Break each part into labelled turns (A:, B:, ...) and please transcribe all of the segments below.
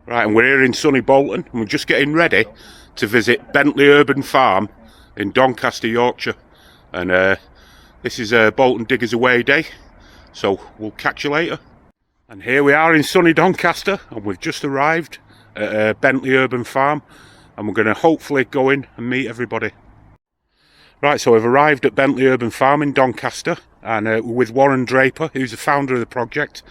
A: Right, and we're here in sunny Bolton, and we're just getting ready to visit Bentley Urban Farm in Doncaster, Yorkshire. And this is Bolton Diggers Away Day, so we'll catch you later. And here we are in sunny Doncaster, and we've just arrived at Bentley Urban Farm, and we're going to hopefully go in and meet everybody. Right, so we've arrived at Bentley Urban Farm in Doncaster, and we're with Warren Draper, who's the founder of the project.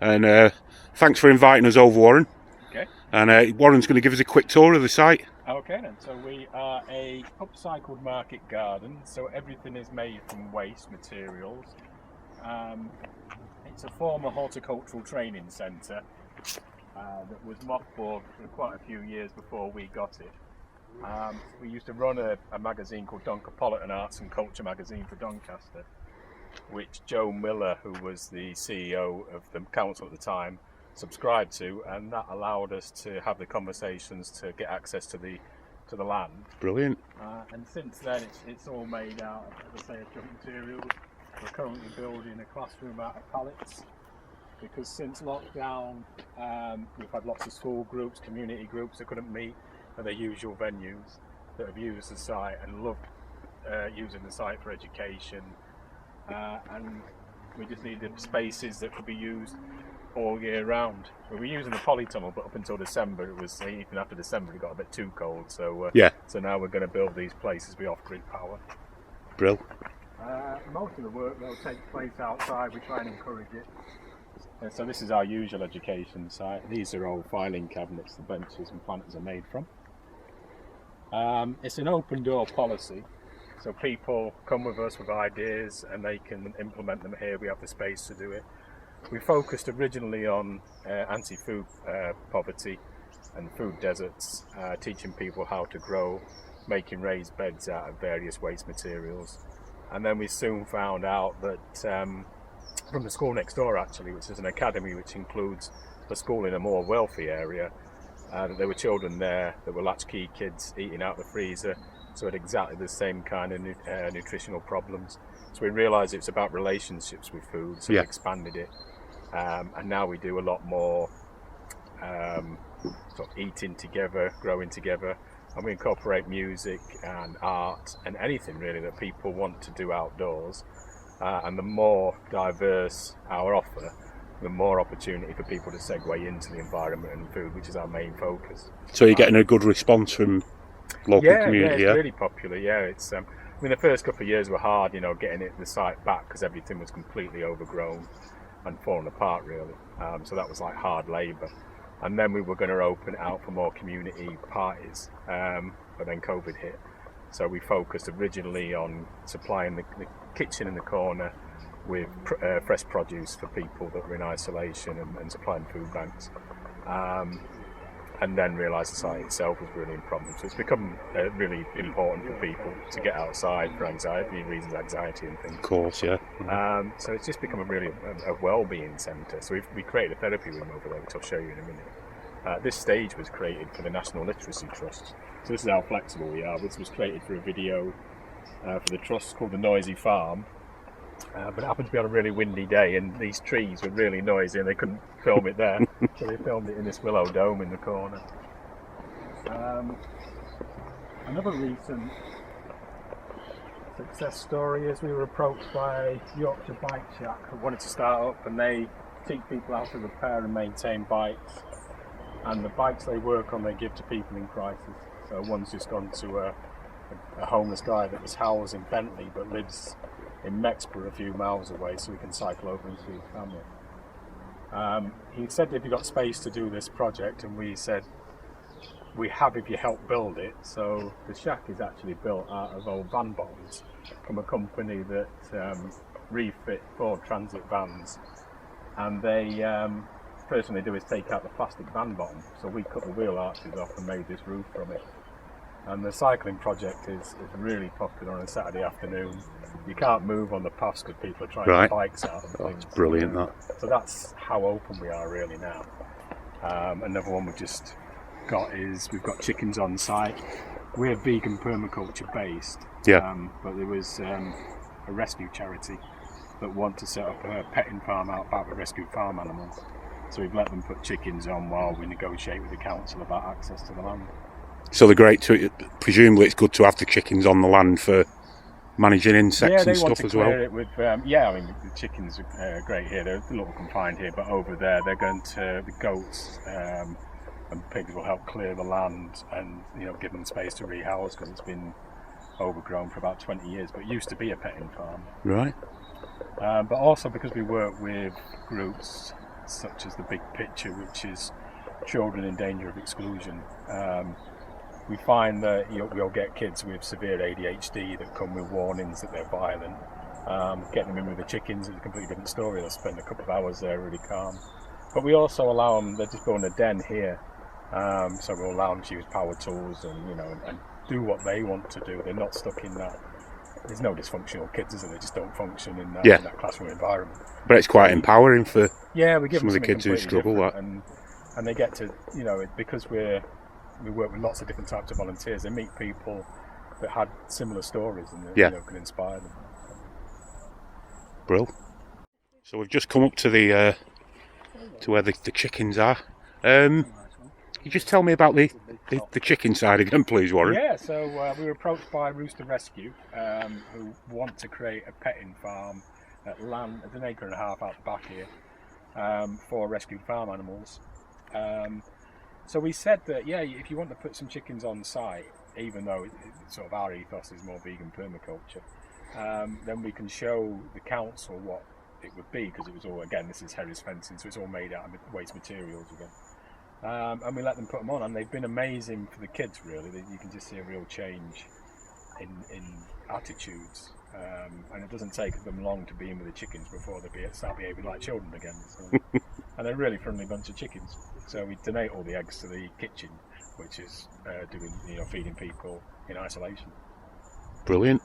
A: And thanks for inviting us over, Warren.
B: Okay.
A: And Warren's going to give us a quick tour of the site.
B: Okay then, so we are a upcycled market garden, so everything is made from waste materials. It's a former horticultural training centre that was mothballed for quite a few years before we got it. We used to run a magazine called Doncapolitan Arts and Culture magazine for Doncaster, which Joe Miller, who was the CEO of the council at the time, subscribed to, and that allowed us to have the conversations to get access to the land.
A: Brilliant.
B: And since then it's all made out of, as I say, junk materials. We're currently building a classroom out of pallets, because since lockdown we've had lots of school groups, community groups that couldn't meet at their usual venues, that have used the site and loved using the site for education, and we just needed spaces that could be used all year round. We were using the polytunnel, but up until December, it was, even after December, it got a bit too cold. So so now we're going to build these places with off-grid power.
A: Brill.
B: Most of the work though takes place outside. We try and encourage it. So this is our usual education site. These are all filing cabinets the benches and planters are made from. It's an open door policy, so people come with us with ideas and they can implement them here. We have the space to do it. We focused originally on anti-food poverty and food deserts, teaching people how to grow, making raised beds out of various waste materials. And then we soon found out that from the school next door, actually, which is an academy which includes a school in a more wealthy area, that there were children there that were latchkey kids eating out the freezer, so had exactly the same kind of nutritional problems. So we realised it's about relationships with food, so we expanded it. And now we do a lot more sort of eating together, growing together, and we incorporate music and art and anything really that people want to do outdoors. And the more diverse our offer, the more opportunity for people to segue into the environment and food, which is our main focus.
A: So you're getting a good response from local community?
B: Yeah, it's really popular. Yeah, it's. I mean, the first couple of years were hard, getting the site back because everything was completely overgrown and falling apart, really. So that was like hard labour. And then we were going to open it out for more community parties, but then COVID hit. So we focused originally on supplying the kitchen in the corner with fresh produce for people that were in isolation and supplying food banks. And then realised the site itself was really a problem. So it's become really important for people to get outside for anxiety reasons, anxiety and things.
A: Of course, yeah.
B: So it's just become a well-being centre. So we created a therapy room over there, which I'll show you in a minute. This stage was created for the National Literacy Trust. So this is how flexible we are. This was created for a video for the trust called The Noisy Farm. But it happened to be on a really windy day, and these trees were really noisy and they couldn't film it there, so they filmed it in this willow dome in the corner. Another recent success story is we were approached by Yorkshire Bike Shack, who wanted to start up, and they teach people how to repair and maintain bikes, and the bikes they work on they give to people in crisis. So one's just gone to a homeless guy that was housed in Bentley but lives in Mexborough a few miles away, so we can cycle over and see his family. He said, have you got space to do this project? And we said, we have if you help build it. So the shack is actually built out of old van bottoms from a company that refit Ford Transit vans, and they first thing they do is take out the plastic van bottom. So we cut the wheel arches off and made this roof from it. And the cycling project is really popular on a Saturday afternoon. You can't move on the paths because people are trying to get bikes out of things.
A: That's brilliant, that.
B: So that's how open we are really now. Another one we've just got is we've got chickens on site. We're vegan permaculture based, but there was a rescue charity that want to set up a petting farm out back with rescued farm animals. So we've let them put chickens on while we negotiate with the council about access to the land.
A: So they're great to, presumably it's good to have the chickens on the land for managing insects and stuff as well.
B: Yeah, they want to clear it with, yeah, I mean, the chickens are great here. They're a little confined here, but over there they're going to, the goats and pigs will help clear the land and, you know, give them space to rehouse because it's been overgrown for about 20 years, but it used to be a petting farm.
A: Right.
B: But also because we work with groups such as the Big Picture, which is children in danger of exclusion. We find that we'll get kids with severe ADHD that come with warnings that they're violent. Getting them in with the chickens is a completely different story. They'll spend a couple of hours there really calm. But we also allow them, they just go in a den here. So we'll allow them to use power tools and, you know, and do what they want to do. They're not stuck in that. There's no dysfunctional kids, is there? They just don't function in that classroom environment.
A: But it's quite empowering for
B: we give
A: some of the kids who struggle that.
B: And they get to, you know, because we work with lots of different types of volunteers, they meet people that had similar stories and you know, can inspire them.
A: Brill. So we've just come up to the to where the chickens are. Can you just tell me about the chicken side again, please, Warren?
B: Yeah, so we were approached by Rooster Rescue, who want to create a petting farm at land, at 1.5 acres out the back here, for rescued farm animals. So we said that, yeah, if you want to put some chickens on site, even though sort of our ethos is more vegan permaculture, then we can show the council what it would be, because it was all, again, this is Harris fencing, so it's all made out of waste materials again. And we let them put them on, and they've been amazing for the kids, really. You can just see a real change in attitudes, and it doesn't take them long to be in with the chickens before they start behaving like children again. So. And they're a really friendly bunch of chickens. So we donate all the eggs to the kitchen, which is doing, you know, feeding people in isolation.
A: Brilliant.